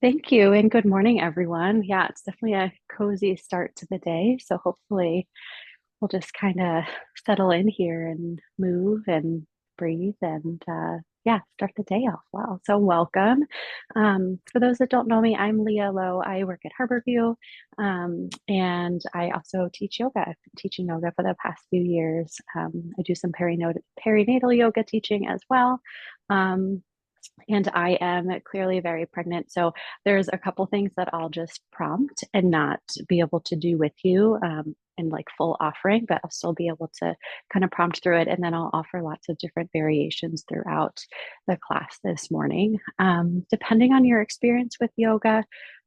Thank you, and good morning, everyone. Yeah, it's definitely a cozy start to the day. So hopefully we'll just kind of settle in here and move and breathe and yeah, start the day off well. So welcome. For those that don't know me, I'm Leah Lowe. I work at Harborview, and I also teach yoga. I've been teaching yoga for the past few years. I do some perinatal yoga teaching as well. Um, and I am clearly very pregnant. So there's a couple things that I'll just prompt and not be able to do with you in like full offering, but I'll still be able to kind of prompt through it. And then I'll offer lots of different variations throughout the class this morning. Depending on your experience with yoga,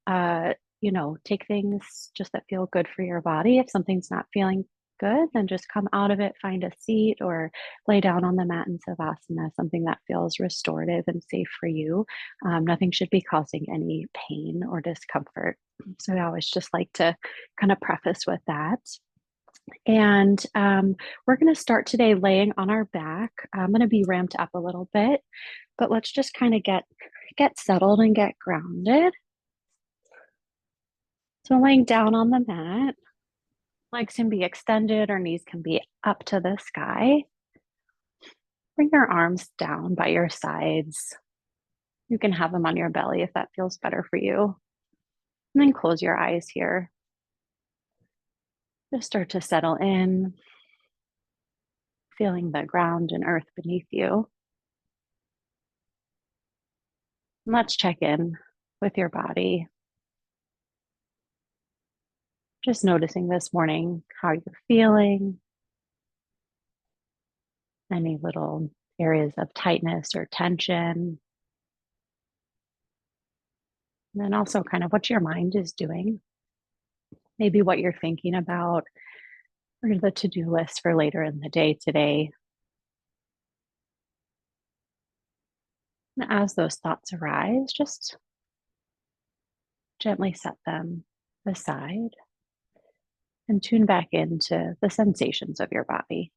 take things just that feel good for your body. If something's not feeling good, then just come out of it, find a seat, or lay down on the mat in savasana, something that feels restorative and safe for you. Nothing should be causing any pain or discomfort. So I always just like to kind of preface with that. And we're going to start today laying on our back. I'm going to be ramped up a little bit, but let's just kind of get settled and get grounded. So laying down on the mat, legs can be extended or knees can be up to the sky. Bring your arms down by your sides. You can have them on your belly if that feels better for you. And then close your eyes here. Just start to settle in, feeling the ground and earth beneath you. And let's check in with your body. Just noticing this morning how you're feeling, any little areas of tightness or tension. And then also kind of what your mind is doing, maybe what you're thinking about, or the to-do list for later in the day today. And as those thoughts arise, just gently set them aside and tune back into the sensations of your body.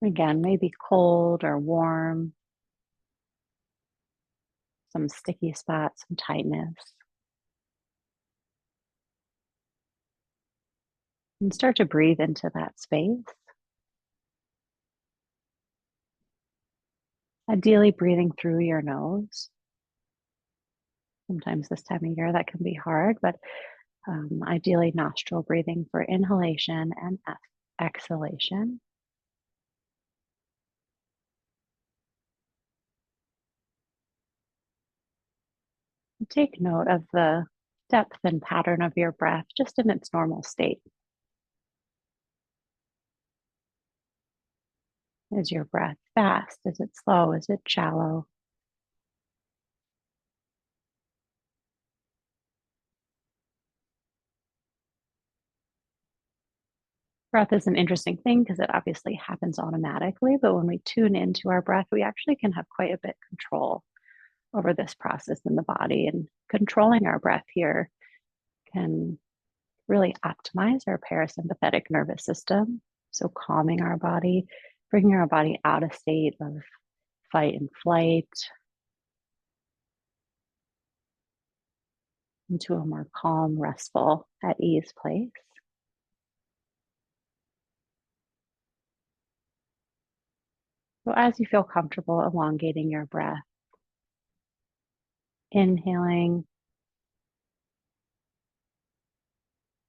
Again, maybe cold or warm, some sticky spots, some tightness. And start to breathe into that space. Ideally, breathing through your nose. Sometimes this time of year that can be hard, but ideally nostril breathing for inhalation and exhalation. Take note of the depth and pattern of your breath just in its normal state. Is your breath fast? Is it slow? Is it shallow? Breath is an interesting thing because it obviously happens automatically, but when we tune into our breath, we actually can have quite a bit of control over this process in the body. And controlling our breath here can really optimize our parasympathetic nervous system. So calming our body, bringing our body out of state of fight and flight into a more calm, restful, at ease place. So as you feel comfortable elongating your breath, inhaling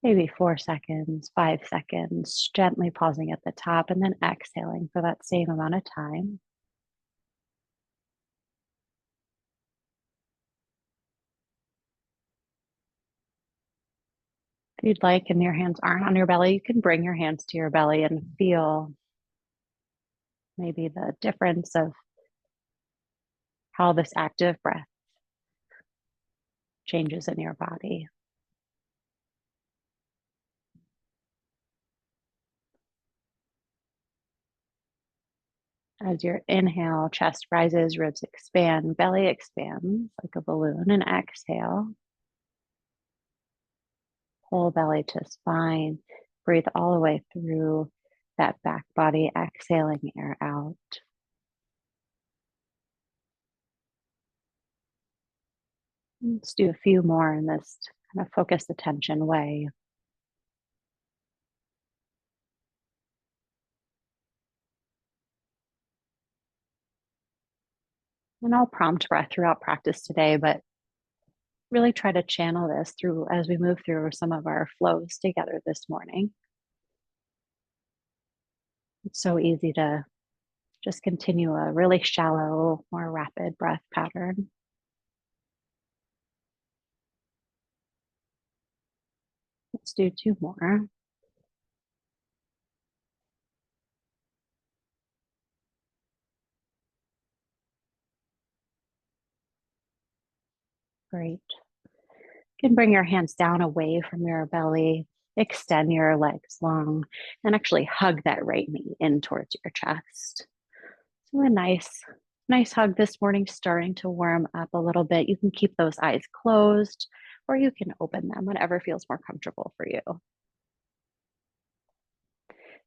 maybe 4 seconds, 5 seconds, gently pausing at the top, and then exhaling for that same amount of time. If you'd like, and your hands aren't on your belly, you can bring your hands to your belly and feel maybe the difference of how this active breath changes in your body. As your inhale, chest rises, ribs expand, belly expands like a balloon, and exhale. Whole belly to spine. Breathe all the way through that back body, exhaling air out. Let's do a few more in this kind of focused attention way. And I'll prompt breath throughout practice today, but really try to channel this through as we move through some of our flows together this morning. It's so easy to just continue a really shallow, more rapid breath pattern. Let's do two more. Great. You can bring your hands down away from your belly, extend your legs long, and actually hug that right knee in towards your chest. So a nice hug this morning, starting to warm up a little bit. You can keep those eyes closed, or you can open them, whatever feels more comfortable for you. You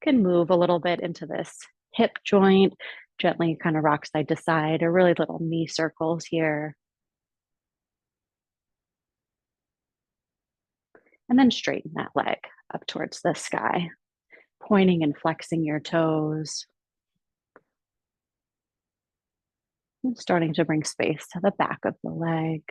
can move a little bit into this hip joint, gently kind of rock side to side, or really little knee circles here. And then straighten that leg up towards the sky, pointing and flexing your toes. And starting to bring space to the back of the leg.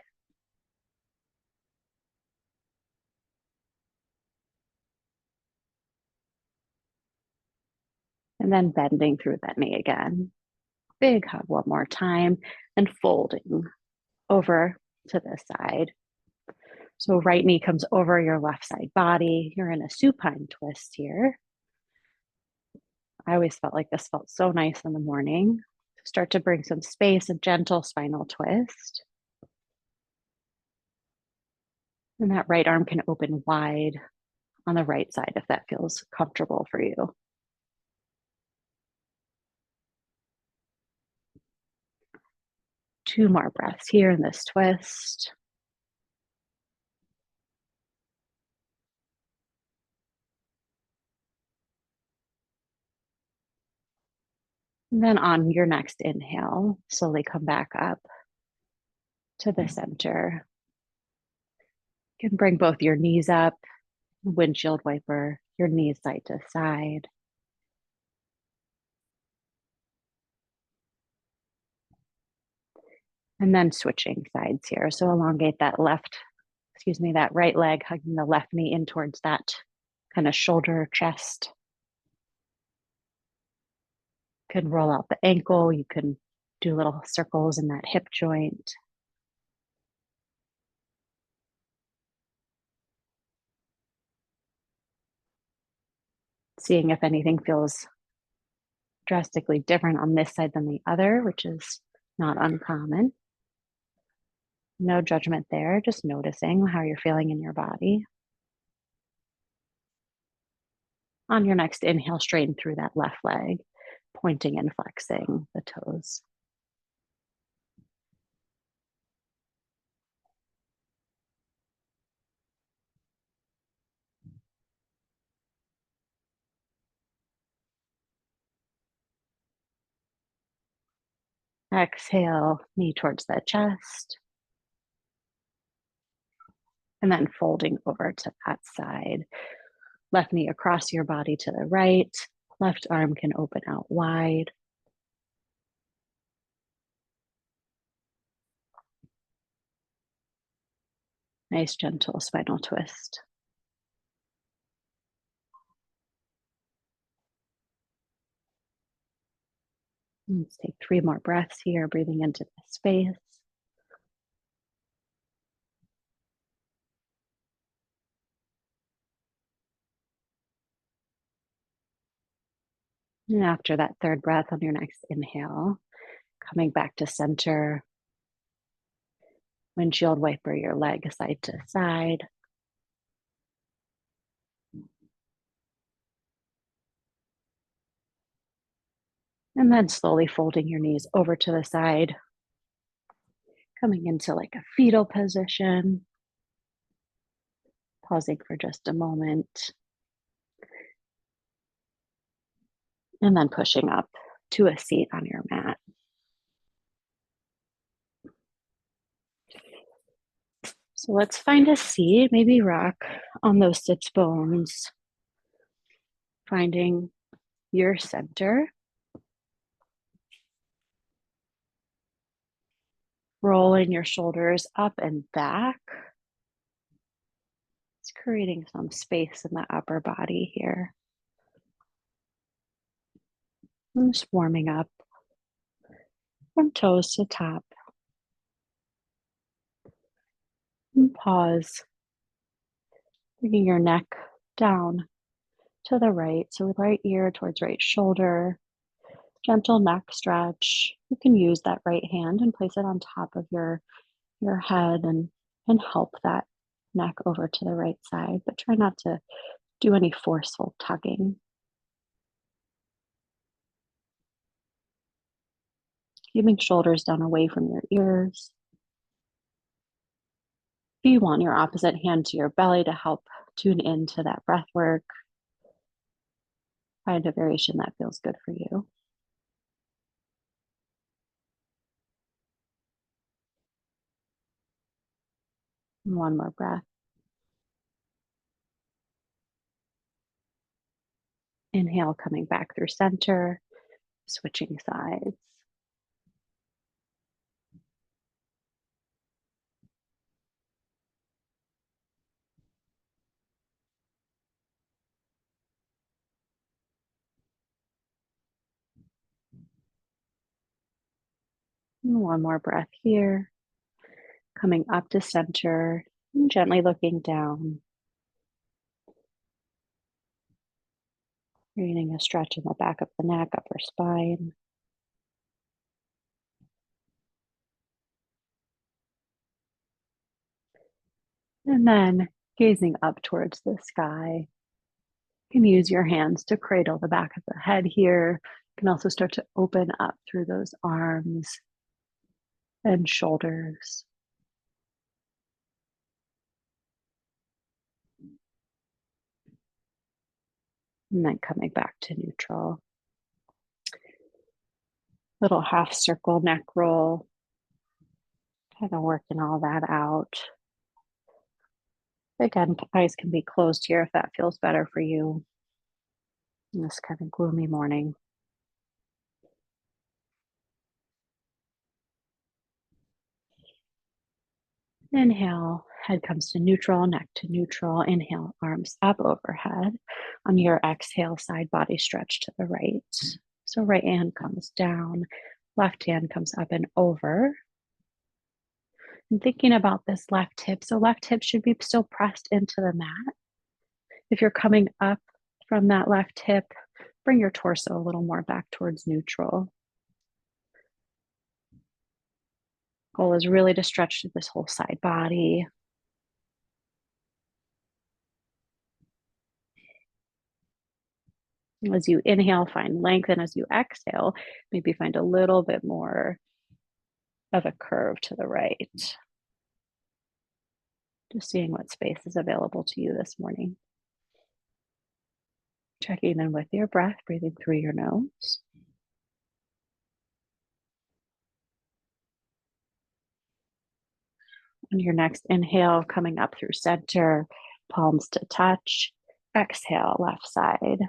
And then bending through that knee again. Big hug one more time and folding over to the side. So right knee comes over your left side body. You're in a supine twist here. I always felt like this felt so nice in the morning. Start to bring some space, a gentle spinal twist. And that right arm can open wide on the right side if that feels comfortable for you. Two more breaths here in this twist. And then on your next inhale, slowly come back up to the center. You can bring both your knees up, windshield wiper, your knees side to side. And then switching sides here. So elongate that that right leg, hugging the left knee in towards that kind of shoulder, chest. You can roll out the ankle. You can do little circles in that hip joint. Seeing if anything feels drastically different on this side than the other, which is not uncommon. No judgment there, just noticing how you're feeling in your body. On your next inhale, straighten through that left leg, pointing and flexing the toes. Exhale, knee towards the chest. And then folding over to that side. Left knee across your body to the right. Left arm can open out wide. Nice gentle spinal twist. Let's take 3 more breaths here, breathing into the space. And after that third breath on your next inhale, coming back to center, windshield wiper your leg side to side. And then slowly folding your knees over to the side, coming into like a fetal position. Pausing for just a moment. And then pushing up to a seat on your mat. So let's find a seat, maybe rock on those sits bones, finding your center. Rolling your shoulders up and back. It's creating some space in the upper body here. And just warming up from toes to top. And pause, bringing your neck down to the right. So right ear towards right shoulder, gentle neck stretch. You can use that right hand and place it on top of your head and help that neck over to the right side, but try not to do any forceful tugging. Keeping shoulders down away from your ears. If you want your opposite hand to your belly to help tune into that breath work, find a variation that feels good for you. And one more breath. Inhale, coming back through center, switching sides. And one more breath here, coming up to center and gently looking down, creating a stretch in the back of the neck, upper spine. And then gazing up towards the sky. You can use your hands to cradle the back of the head here. You can also start to open up through those arms and shoulders. And then coming back to neutral. Little half circle neck roll. Kind of working all that out. Again, eyes can be closed here if that feels better for you in this kind of gloomy morning. Inhale, head comes to neutral, neck to neutral. Inhale, arms up overhead. On your exhale, side body stretch to the right. So right hand comes down, left hand comes up and over. And thinking about this left hip, so left hip should be still pressed into the mat. If you're coming up from that left hip, bring your torso a little more back towards neutral. Goal is really to stretch through this whole side body. As you inhale, find length, and as you exhale, maybe find a little bit more of a curve to the right. Just seeing what space is available to you this morning. Checking in with your breath, breathing through your nose. On your next inhale, coming up through center, palms to touch. Exhale, left side.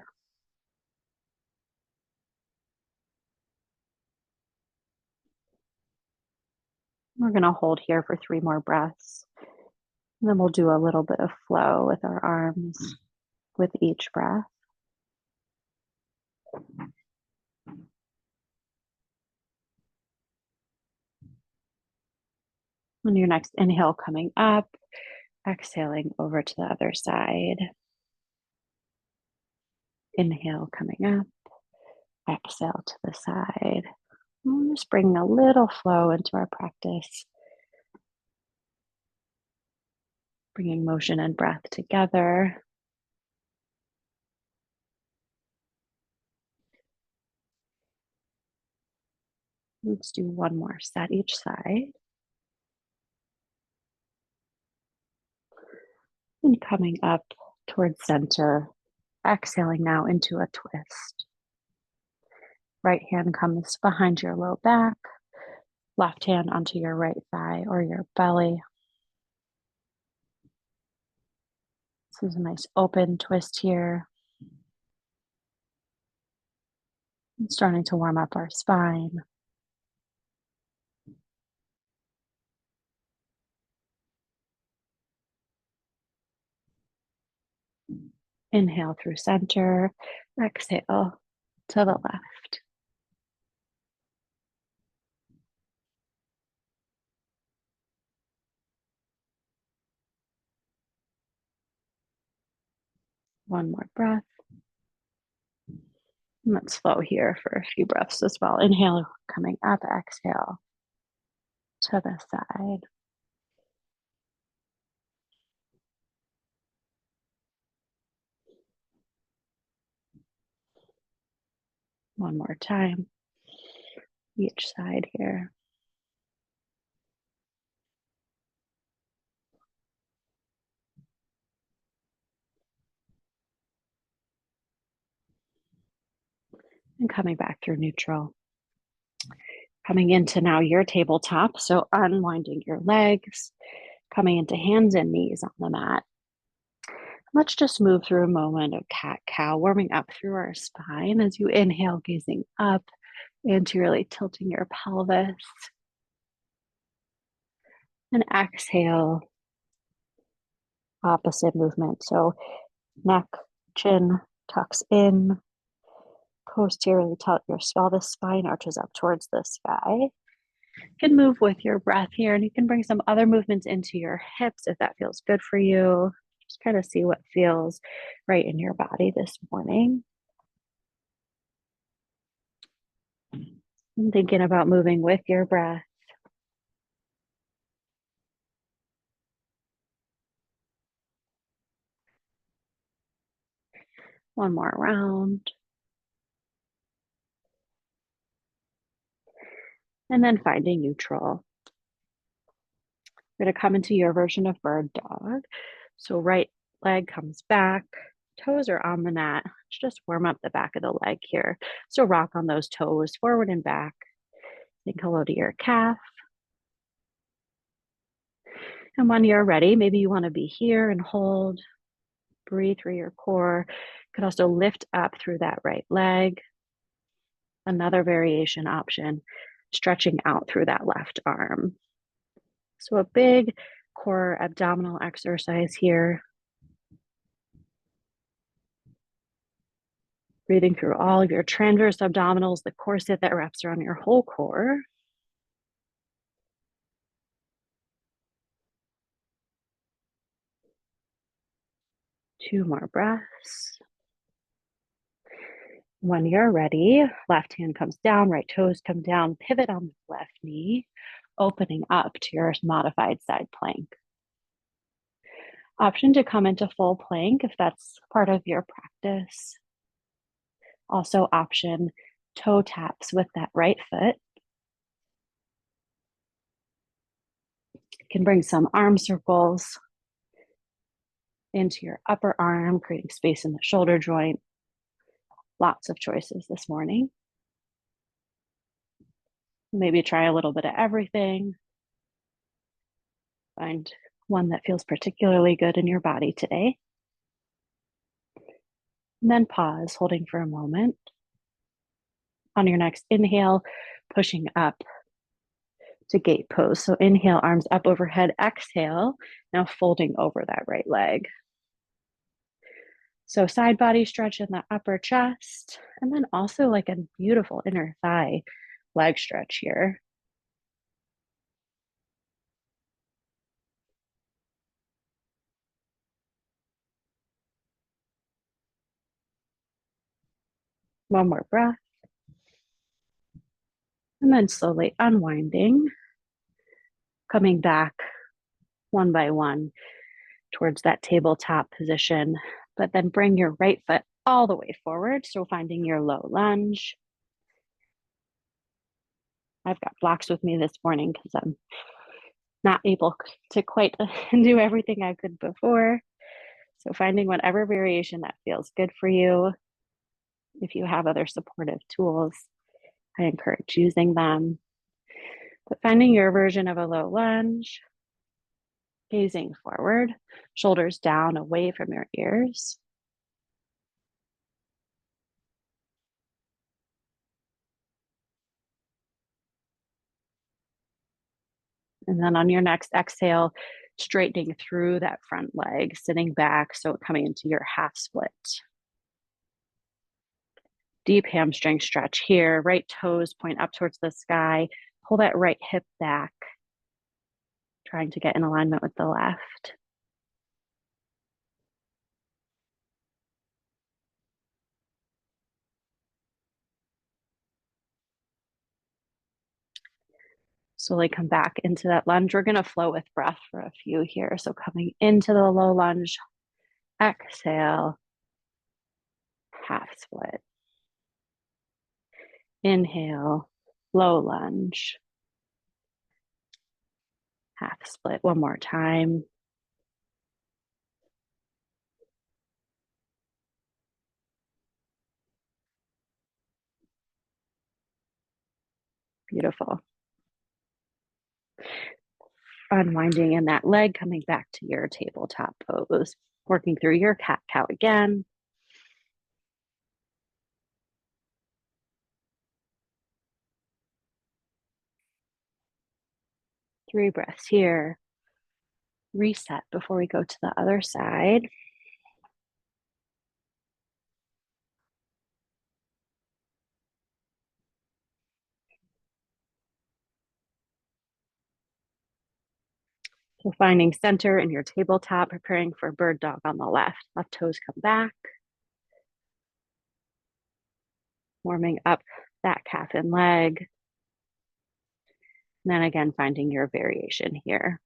We're going to hold here for 3 more breaths. And then we'll do a little bit of flow with our arms with each breath. On your next inhale, coming up, exhaling over to the other side. Inhale, coming up, exhale to the side. And just bringing a little flow into our practice. Bringing motion and breath together. Let's do one more set each side. And coming up towards center, exhaling now into a twist. Right hand comes behind your low back, left hand onto your right thigh or your belly. This is a nice open twist here. And starting to warm up our spine. Inhale through center, exhale to the left. One more breath. And let's flow here for a few breaths as well. Inhale, coming up, exhale to the side. One more time, each side here. And coming back through neutral. Coming into now your tabletop. So unwinding your legs, coming into hands and knees on the mat. Let's just move through a moment of cat-cow, warming up through our spine as you inhale, gazing up into really tilting your pelvis. And exhale, opposite movement. So neck, chin tucks in, posteriorly tilt your pelvis, spine arches up towards the sky. You can move with your breath here, and you can bring some other movements into your hips if that feels good for you. Just kind of see what feels right in your body this morning. And thinking about moving with your breath. One more round. And then finding neutral. We're going to come into your version of bird dog. So right leg comes back, toes are on the mat. Let's just warm up the back of the leg here. So rock on those toes, forward and back. Think hello to your calf. And when you're ready, maybe you want to be here and hold. Breathe through your core. You could also lift up through that right leg. Another variation option, stretching out through that left arm. So a big core abdominal exercise here. Breathing through all of your transverse abdominals, the corset that wraps around your whole core. Two more breaths. When you're ready, left hand comes down, right toes come down, pivot on the left knee, opening up to your modified side plank. Option to come into full plank if that's part of your practice. Also option toe taps with that right foot. You can bring some arm circles into your upper arm, creating space in the shoulder joint. Lots of choices this morning. Maybe try a little bit of everything. Find one that feels particularly good in your body today. And then pause, holding for a moment. On your next inhale, pushing up to gate pose. So inhale, arms up overhead. Exhale, now folding over that right leg. So side body stretch in the upper chest, and then also like a beautiful inner thigh leg stretch here. One more breath. And then slowly unwinding, coming back one by one towards that tabletop position, but then bring your right foot all the way forward. So finding your low lunge. I've got blocks with me this morning because I'm not able to quite do everything I could before. So finding whatever variation that feels good for you. If you have other supportive tools, I encourage using them. But finding your version of a low lunge. Gazing forward, shoulders down away from your ears. And then on your next exhale, straightening through that front leg, sitting back, so coming into your half split. Deep hamstring stretch here, right toes point up towards the sky. Pull that right hip back, trying to get in alignment with the left. Slowly come back into that lunge. We're going to flow with breath for a few here. So coming into the low lunge, exhale, half split. Inhale, low lunge, half split. One more time. Beautiful. Unwinding in that leg, coming back to your tabletop pose. Working through your cat-cow again. Three breaths here. Reset before we go to the other side. So finding center in your tabletop, preparing for bird dog on the left. Left toes come back. Warming up that calf and leg. And then again, finding your variation here.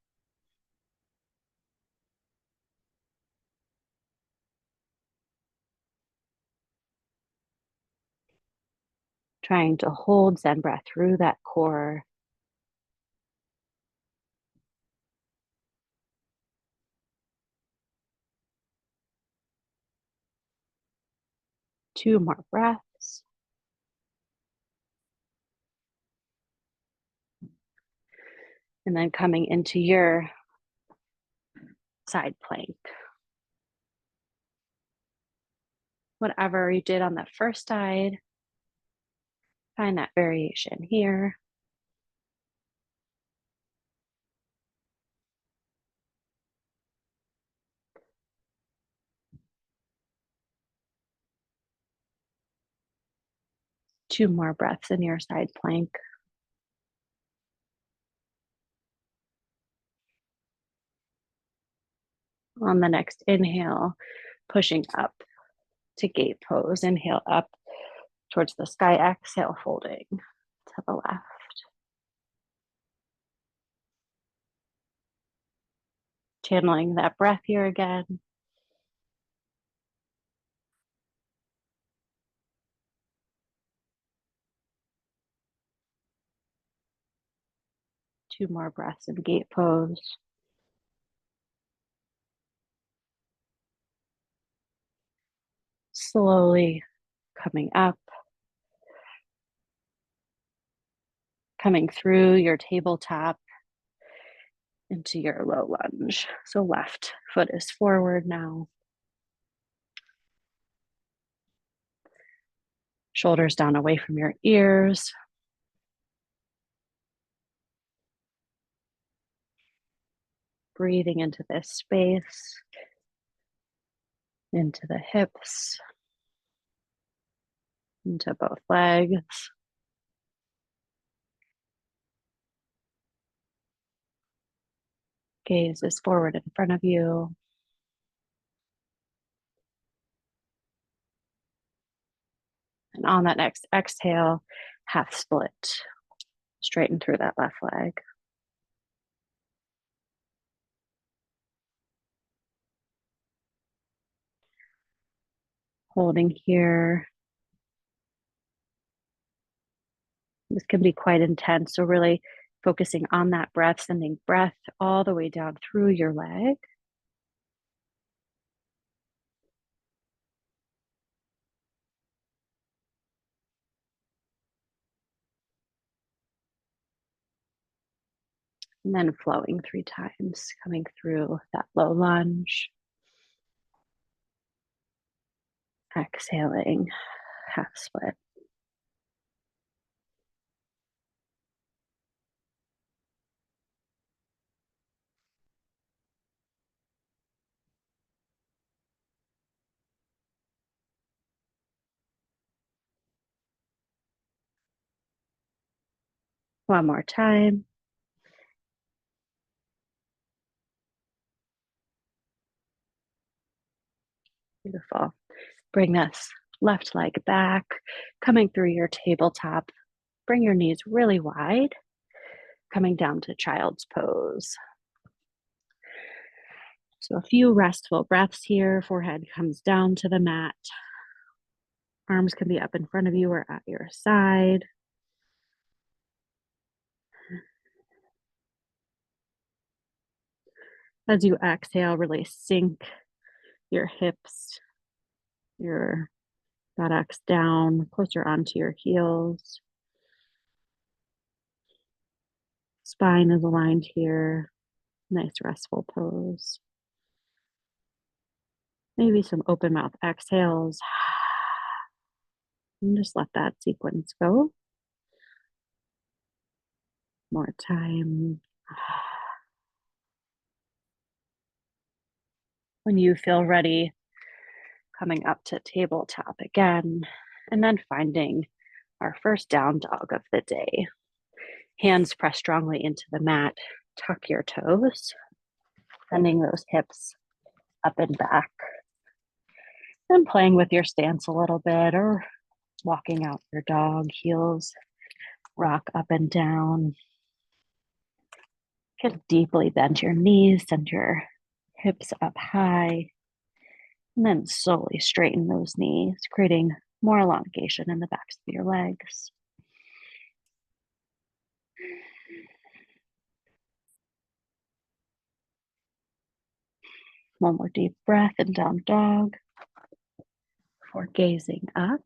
Trying to hold Zen breath through that core. Two more breaths. And then coming into your side plank. Whatever you did on the first side, find that variation here. Two more breaths in your side plank. On the next inhale, pushing up to gate pose. Inhale up towards the sky. Exhale, folding to the left. Channeling that breath here again. Two more breaths in gate pose. Slowly coming up, coming through your tabletop into your low lunge. So left foot is forward now. Shoulders down away from your ears. Breathing into this space, into the hips, into both legs. Gaze is forward in front of you. And on that next exhale, half split. Straighten through that left leg. Holding here. This can be quite intense. So really focusing on that breath, sending breath all the way down through your leg. And then flowing 3 times, coming through that low lunge. Exhaling, half split. One more time. Beautiful. Bring this left leg back, coming through your tabletop. Bring your knees really wide, coming down to child's pose. So a few restful breaths here. Forehead comes down to the mat. Arms can be up in front of you or at your side. As you exhale, really sink your hips, your buttocks down, closer onto your heels. Spine is aligned here. Nice restful pose. Maybe some open mouth exhales. And just let that sequence go. More time. When you feel ready, coming up to tabletop again, and then finding our first down dog of the day. Hands press strongly into the mat. Tuck your toes, bending those hips up and back. And playing with your stance a little bit, or walking out your dog, heels rock up and down. You can deeply bend your knees, send your hips up high, and then slowly straighten those knees, creating more elongation in the backs of your legs. One more deep breath in down dog before gazing up.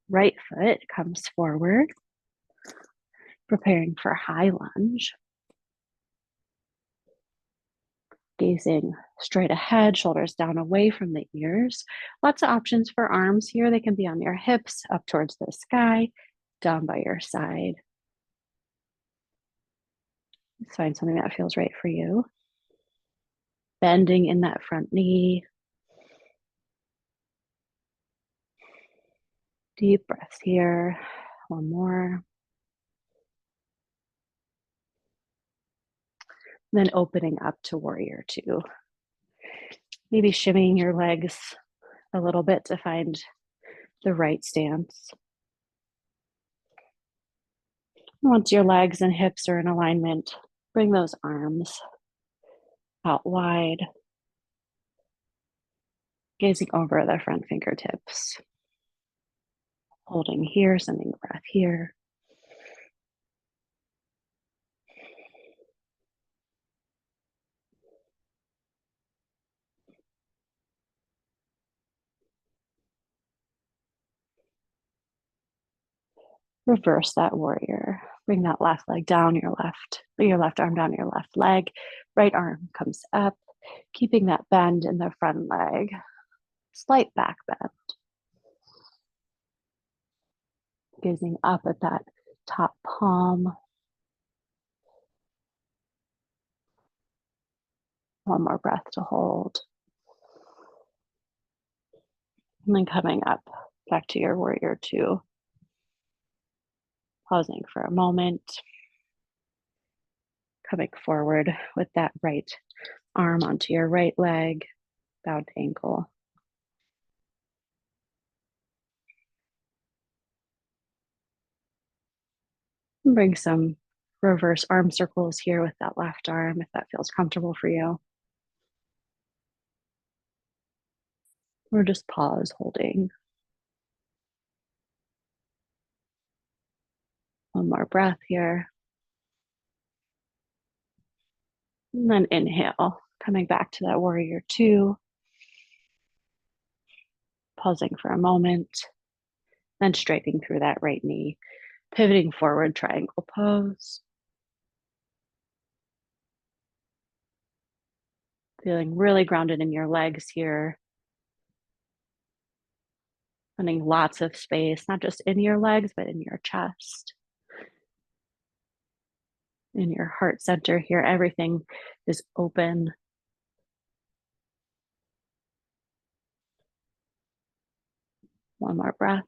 Right foot comes forward, preparing for high lunge. Gazing straight ahead, shoulders down away from the ears. Lots of options for arms here. They can be on your hips, up towards the sky, down by your side. Find something that feels right for you. Bending in that front knee. Deep breaths here. One more. Then opening up to warrior two. Maybe shimmying your legs a little bit to find the right stance. Once your legs and hips are in alignment, bring those arms out wide, gazing over the front fingertips. Holding here, sending breath here. Reverse that warrior. Bring that left leg down, your left arm down your left leg. Right arm comes up, keeping that bend in the front leg. Slight back bend. Gazing up at that top palm. One more breath to hold. And then coming up back to your warrior two. Pausing for a moment. Coming forward with that right arm onto your right leg, bowed ankle. And bring some reverse arm circles here with that left arm if that feels comfortable for you. Or just pause holding. One more breath here. And then inhale, coming back to that warrior two. Pausing for a moment. Then straightening through that right knee. Pivoting forward, triangle pose. Feeling really grounded in your legs here. Finding lots of space, not just in your legs, but in your chest, in your heart center here. Everything is open. One more breath.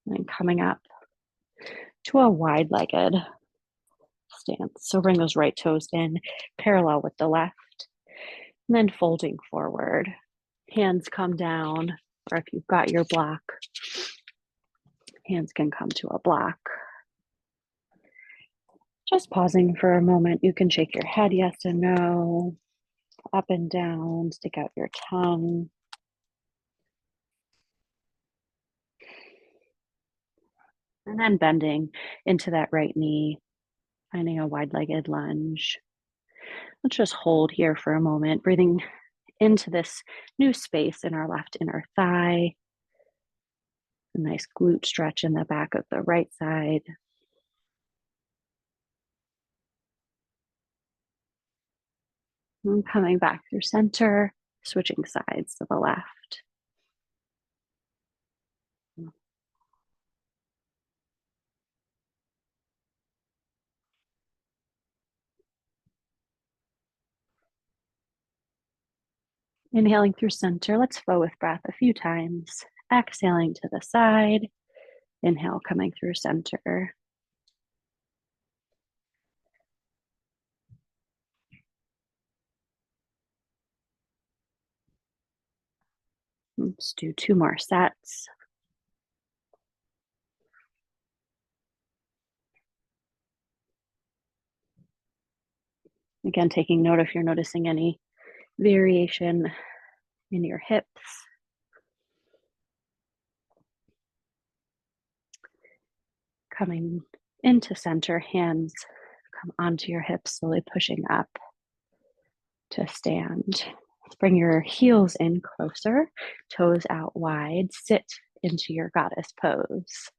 And then coming up to a wide-legged stance. So bring those right toes in, parallel with the left, and then folding forward. Hands come down, or if you've got your block, hands can come to a block. Just pausing for a moment. You can shake your head yes and no, up and down, stick out your tongue. And then bending into that right knee, finding a wide-legged lunge. Let's just hold here for a moment, breathing into this new space in our left inner thigh. A nice glute stretch in the back of the right side. And coming back through center, switching sides to the left. Inhaling through center, let's flow with breath a few times. Exhaling to the side. Inhale, coming through center. Let's do 2 more sets. Again, taking note if you're noticing any variation in your hips. Coming into center, hands come onto your hips, slowly pushing up to stand. Bring your heels in closer, toes out wide, sit into your goddess pose.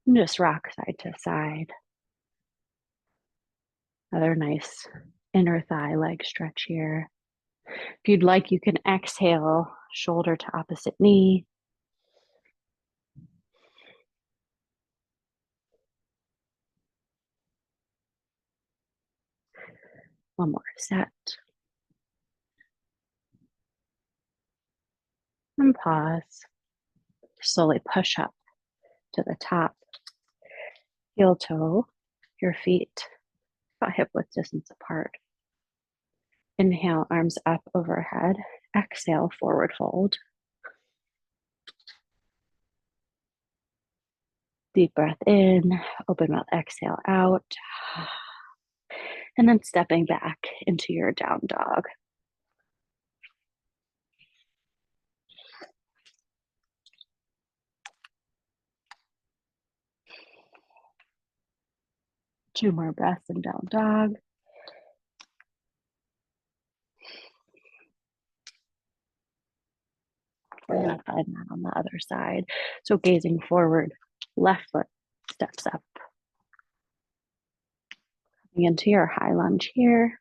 And just rock side to side. Another nice inner thigh leg stretch here. If you'd like, you can exhale, shoulder to opposite knee. One more set. And pause. Slowly push up to the top. Heel toe, your feet about hip width distance apart. Inhale, arms up overhead. Exhale, forward fold. Deep breath in, open mouth, exhale out. And then stepping back into your down dog. Two more breaths in down dog. We're going to find that on the other side. So gazing forward, left foot steps up. Coming into your high lunge here.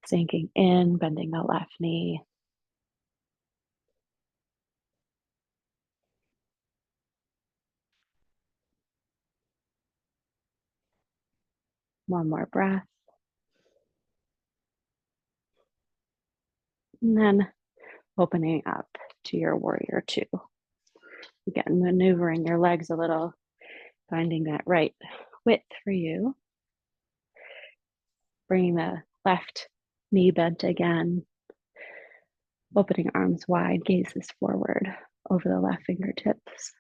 Sinking in, bending the left knee. One more breath. And then opening up to your warrior two. Again, maneuvering your legs a little, finding that right width for you. Bringing the left knee bent again. Opening arms wide, gazes forward over the left fingertips.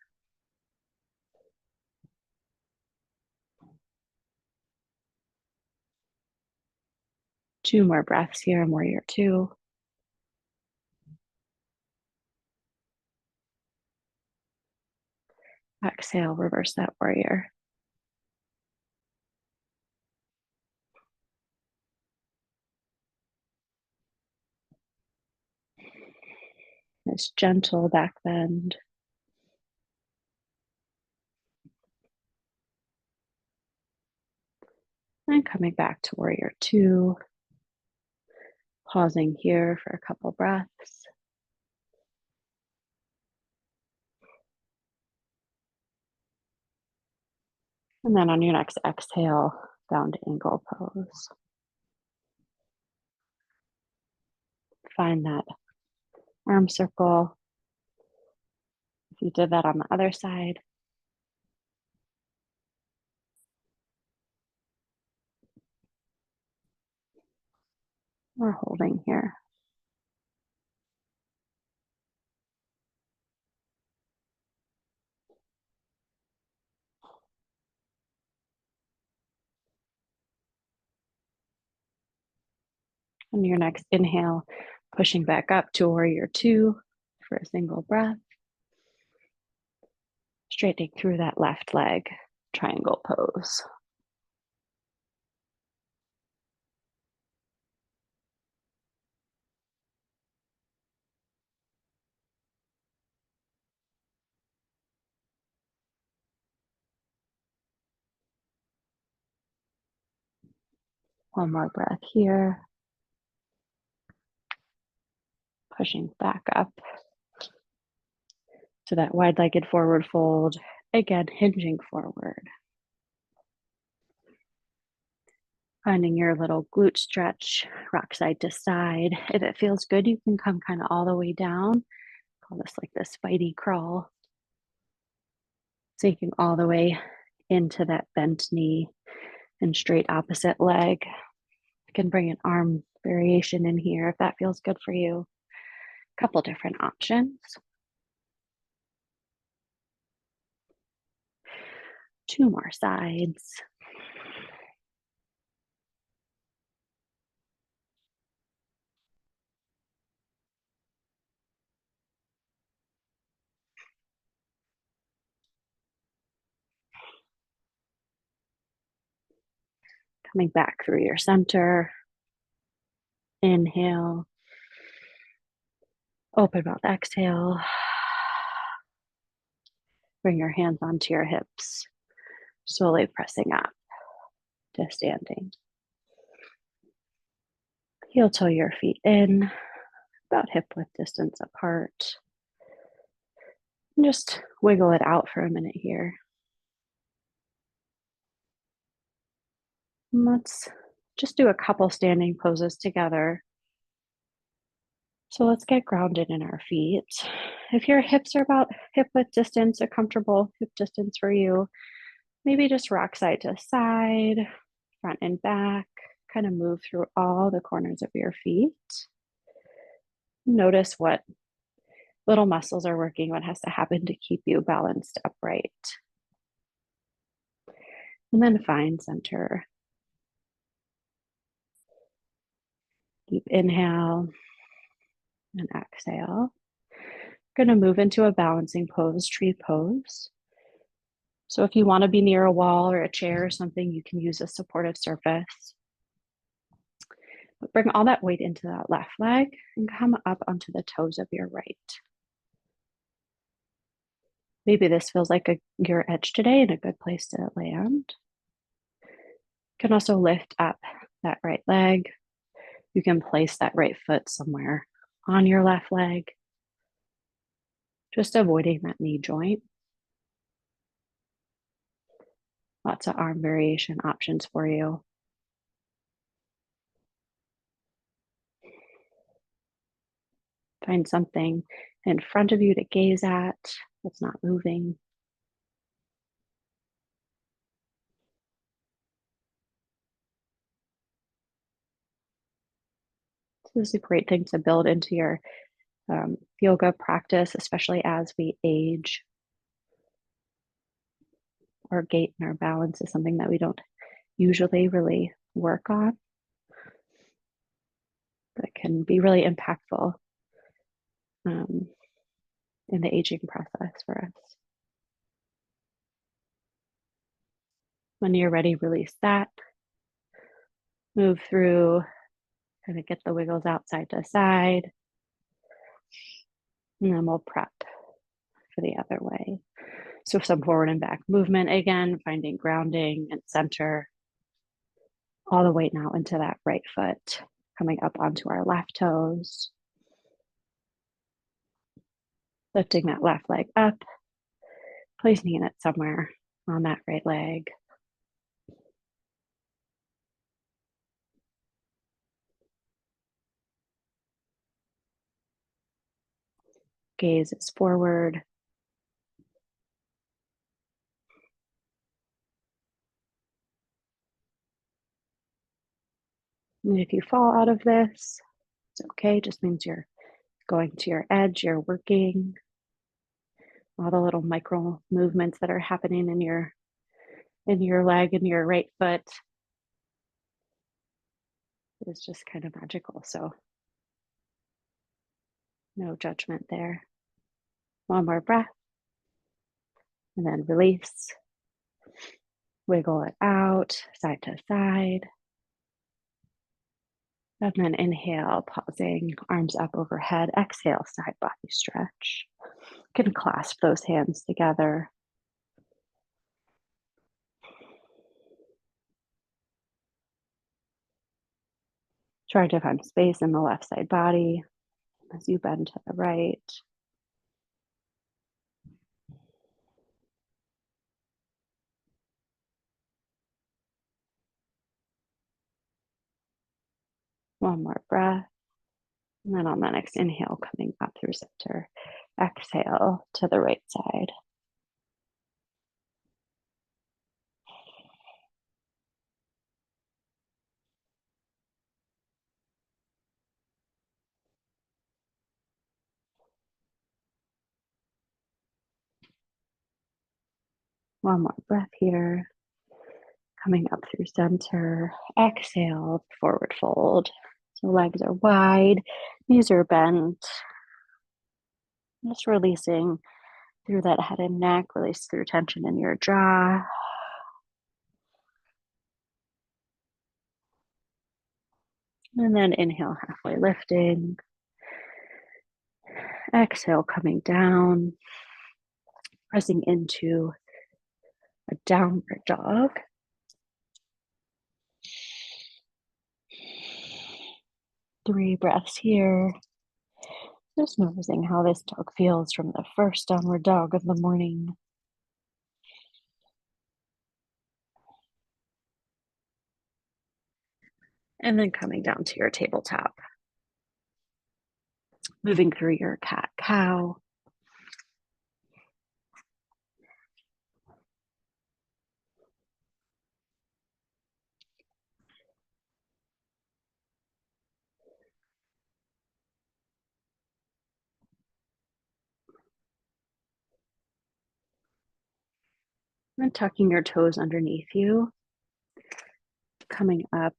Two more breaths here in warrior two. Exhale, reverse that warrior. This gentle back bend. And coming back to warrior two, pausing here for a couple breaths. And then on your next exhale, down to angle pose. Find that arm circle. If you did that on the other side, we're holding here. On your next inhale, pushing back up to warrior two for a single breath. Straightening through that left leg, triangle pose. One more breath here. Pushing back up to that wide-legged forward fold. Again, hinging forward. Finding your little glute stretch, rock side to side. If it feels good, you can come kind of all the way down. Call this like the spidey crawl. Sinking all the way into that bent knee and straight opposite leg. You can bring an arm variation in here if that feels good for you. A couple different options. Two more sides. Coming back through your center. Inhale. Open mouth, exhale. Bring your hands onto your hips. Slowly pressing up to standing. Heel toe your feet in, about hip width distance apart. And just wiggle it out for a minute here. And let's just do a couple standing poses together. So let's get grounded in our feet. If your hips are about hip width distance, a comfortable hip distance for you, maybe just rock side to side, front and back, kind of move through all the corners of your feet. Notice what little muscles are working, what has to happen to keep you balanced upright. And then find center. Deep inhale and exhale. Going to move into a balancing pose, tree pose. So if you want to be near a wall or a chair or something, you can use a supportive surface. But bring all that weight into that left leg and come up onto the toes of your right. Maybe this feels like your edge today and a good place to land. You can also lift up that right leg. You can place that right foot somewhere on your left leg, just avoiding that knee joint. Lots of arm variation options for you. Find something in front of you to gaze at that's not moving. This is a great thing to build into your yoga practice, especially as we age. Our gait and our balance is something that we don't usually really work on, but can be really impactful in the aging process for us. When you're ready, release that. Move through, kind of get the wiggles out side to side. And then we'll prep for the other way. So some forward and back movement again, finding grounding and center. All the weight now into that right foot, coming up onto our left toes. Lifting that left leg up, placing it somewhere on that right leg. Gaze is forward. And if you fall out of this, it's okay. Just means you're going to your edge, you're working. All the little micro movements that are happening in your leg and your right foot is just kind of magical. So no judgment there. One more breath. And then release. Wiggle it out, side to side. And then inhale, pausing, arms up overhead. Exhale, side body stretch. You can clasp those hands together. Try to find space in the left side body as you bend to the right. One more breath. And then on the next inhale, coming up through center. Exhale to the right side. One more breath here. Coming up through center. Exhale, forward fold. So legs are wide, knees are bent. Just releasing through that head and neck, release through tension in your jaw. And then inhale, halfway lifting. Exhale, coming down, pressing into a downward dog. Three breaths here. Just noticing how this dog feels from the first downward dog of the morning. And then coming down to your tabletop. Moving through your cat-cow. And tucking your toes underneath you. Coming up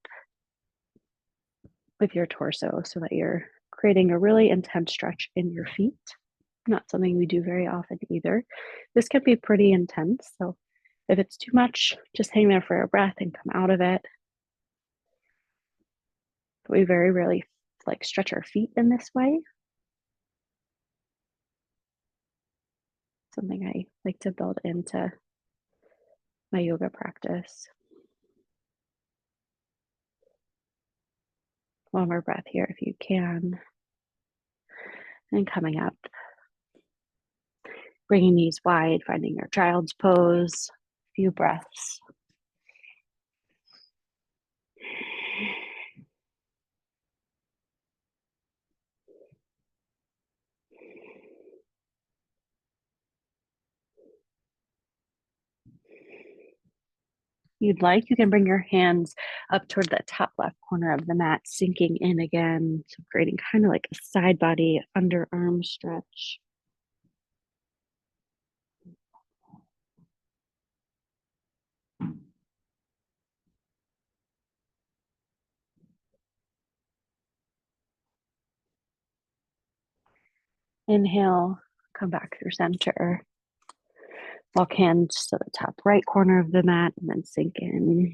with your torso so that you're creating a really intense stretch in your feet. Not something we do very often either. This can be pretty intense. So if it's too much, just hang there for a breath and come out of it. But we very rarely stretch our feet in this way. Something I like to build into my yoga practice. One more breath here if you can. And coming up, bringing knees wide, finding your child's pose. A few breaths. You'd like, you can bring your hands up toward the top left corner of the mat, sinking in again, so creating kind of like a side body underarm stretch. Inhale, come back through center. Walk hands to the top right corner of the mat and then sink in.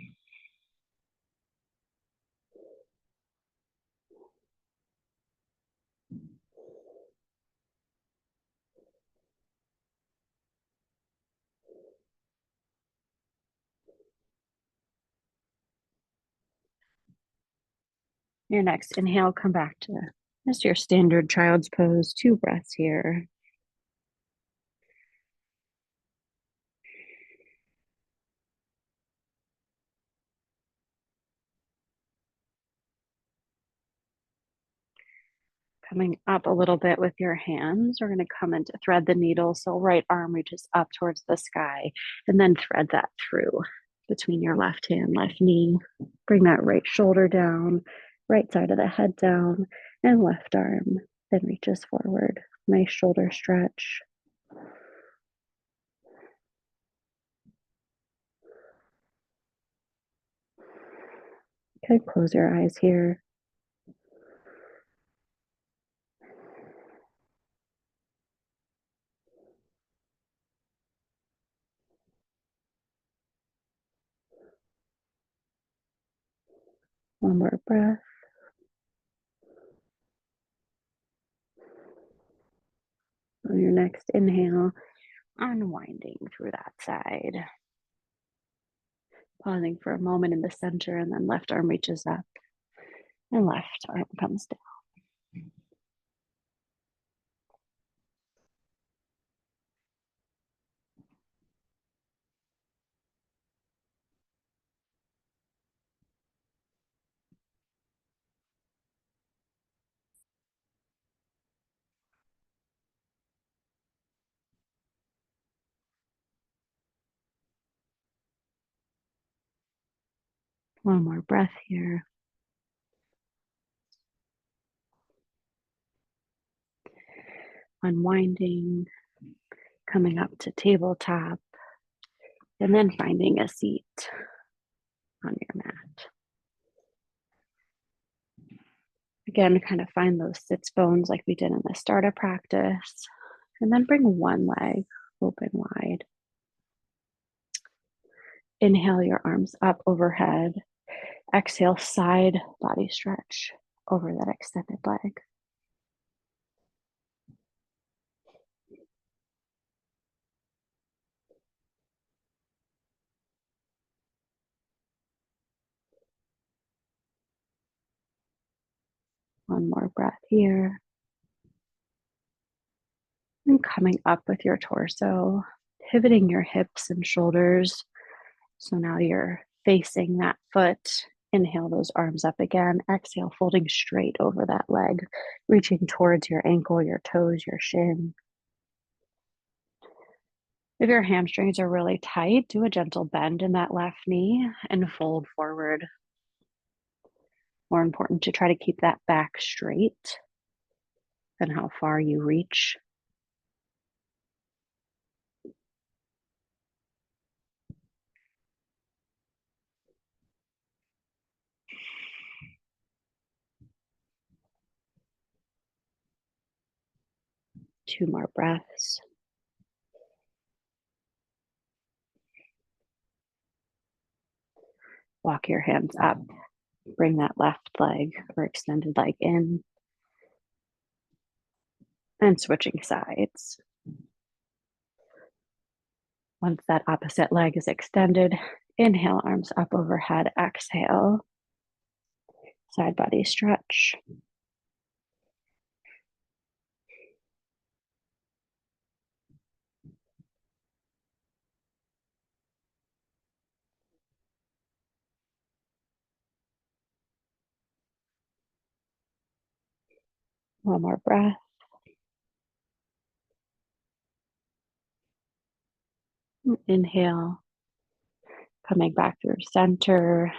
Your next inhale, come back to just your standard child's pose, 2 breaths here. Coming up a little bit with your hands, we're going to come into thread the needle. So right arm reaches up towards the sky and then thread that through between your left hand, left knee. Bring that right shoulder down, right side of the head down, and left arm then reaches forward. Nice shoulder stretch. Okay, close your eyes here. One more breath. On your next inhale, unwinding through that side. Pausing for a moment in the center, and then left arm reaches up and left arm comes down. One more breath here. Unwinding, coming up to tabletop, and then finding a seat on your mat. Again, kind of find those sits bones like we did in the start of practice, and then bring one leg open wide. Inhale your arms up overhead. Exhale, side body stretch over that extended leg. One more breath here. And coming up with your torso, pivoting your hips and shoulders. So now you're facing that foot. Inhale those arms up again. Exhale, folding straight over that leg, reaching towards your ankle, your toes, your shin. If your hamstrings are really tight, do a gentle bend in that left knee and fold forward. More important to try to keep that back straight than how far you reach. Two more breaths. Walk your hands up. Bring that left leg or extended leg in. And switching sides. Once that opposite leg is extended, inhale, arms up overhead. Exhale, side body stretch. One more breath. Inhale, coming back through center.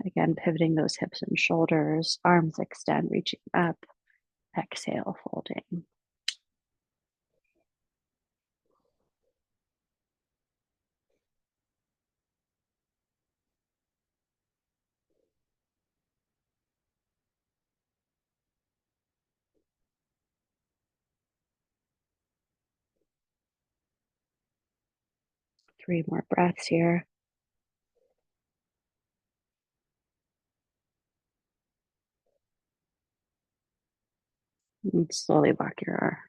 Again, pivoting those hips and shoulders, arms extend, reaching up. Exhale, folding. Three more breaths here. And slowly walk your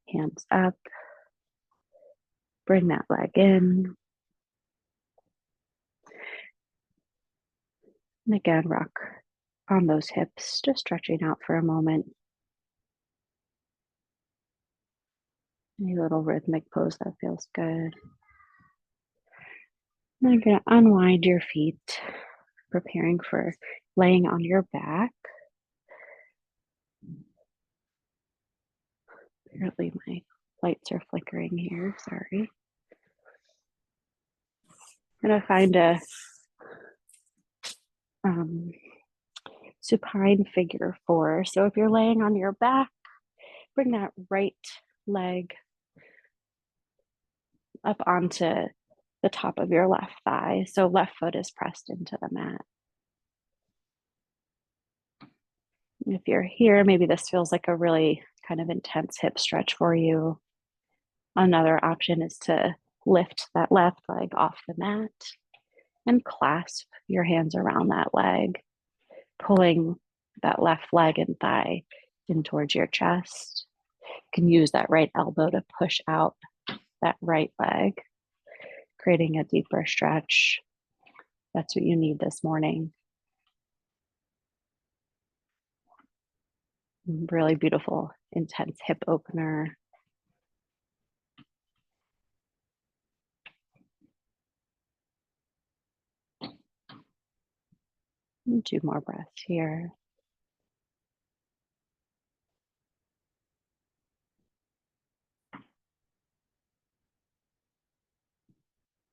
hands up. Bring that leg in. And again, rock on those hips, just stretching out for a moment. A little rhythmic pose that feels good. Then you're going to unwind your feet, preparing for laying on your back. Apparently my lights are flickering here, sorry. I'm going to find a supine figure 4. So if you're laying on your back, bring that right leg up onto the top of your left thigh. So left foot is pressed into the mat. If you're here, maybe this feels like a really kind of intense hip stretch for you. Another option is to lift that left leg off the mat and clasp your hands around that leg, pulling that left leg and thigh in towards your chest. You can use that right elbow to push out that right leg, creating a deeper stretch. That's what you need this morning. Really beautiful, intense hip opener. And 2 more breaths here.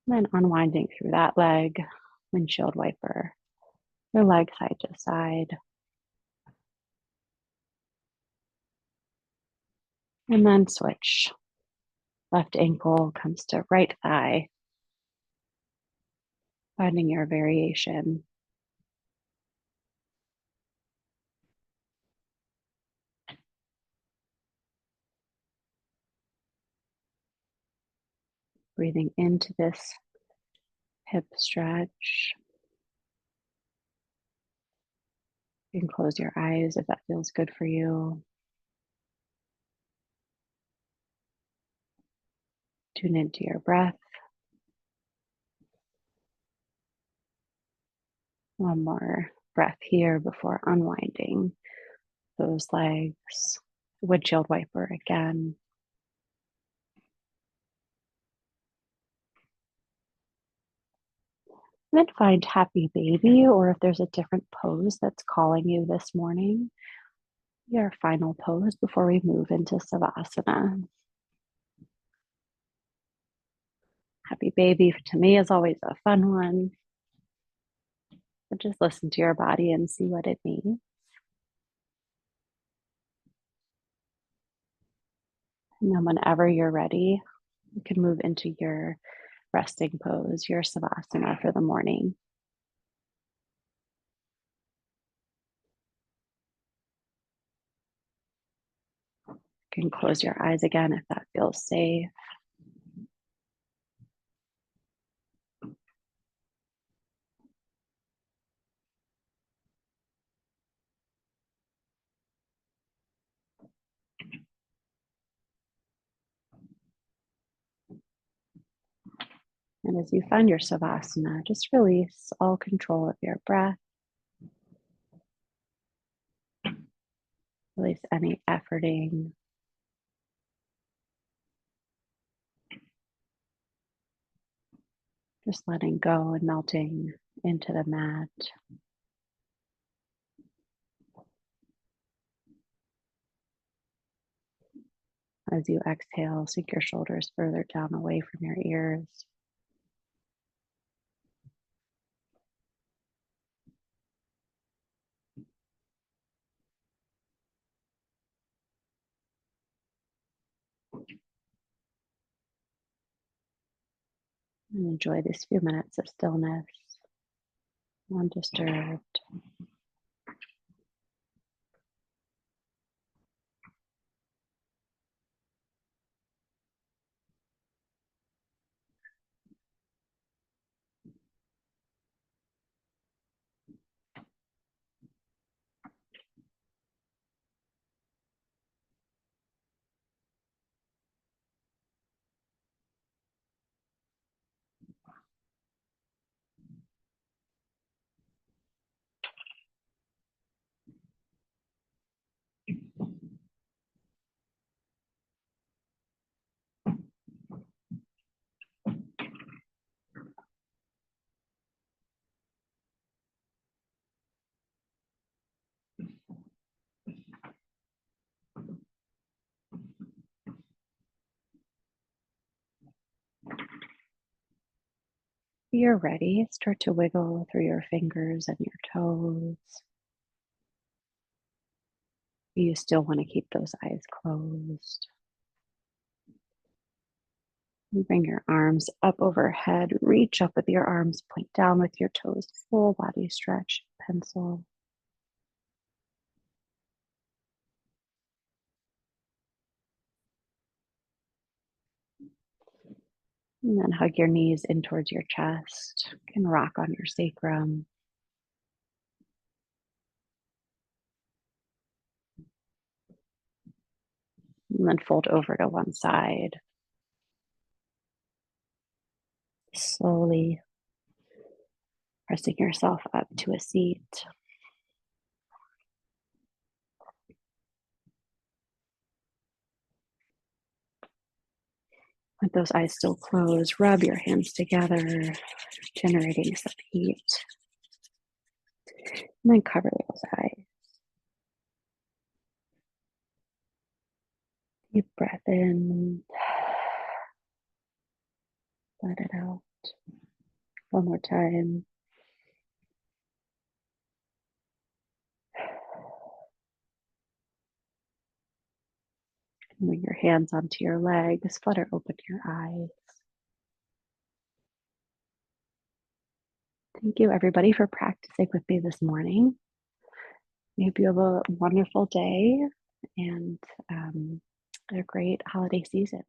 And then unwinding through that leg, windshield wiper, your leg side to side. And then switch. Left ankle comes to right thigh, finding your variation. Breathing into this hip stretch. You can close your eyes if that feels good for you. Tune into your breath. One more breath here before unwinding those legs. Windshield wiper again. And then find happy baby, or if there's a different pose that's calling you this morning, your final pose before we move into savasana. Happy baby to me is always a fun one. But just listen to your body and see what it needs. And then whenever you're ready, you can move into your resting pose, your savasana for the morning. You can close your eyes again if that feels safe. And as you find your savasana, just release all control of your breath. Release any efforting. Just letting go and melting into the mat. As you exhale, sink your shoulders further down away from your ears. And enjoy these few minutes of stillness, undisturbed. whenever you're ready, start to wiggle through your fingers and your toes. You still want to keep those eyes closed. And bring your arms up overhead. Reach up with your arms, point down with your toes, full body stretch, pencil. And then hug your knees in towards your chest. You can rock on your sacrum. And then fold over to one side. Slowly pressing yourself up to a seat. With those eyes still closed, rub your hands together, generating some heat. And then cover those eyes. Deep breath in. Let it out. One more time. Bring your hands onto your legs, flutter open your eyes. Thank you, everybody, for practicing with me this morning. Maybe you have a wonderful day and a great holiday season.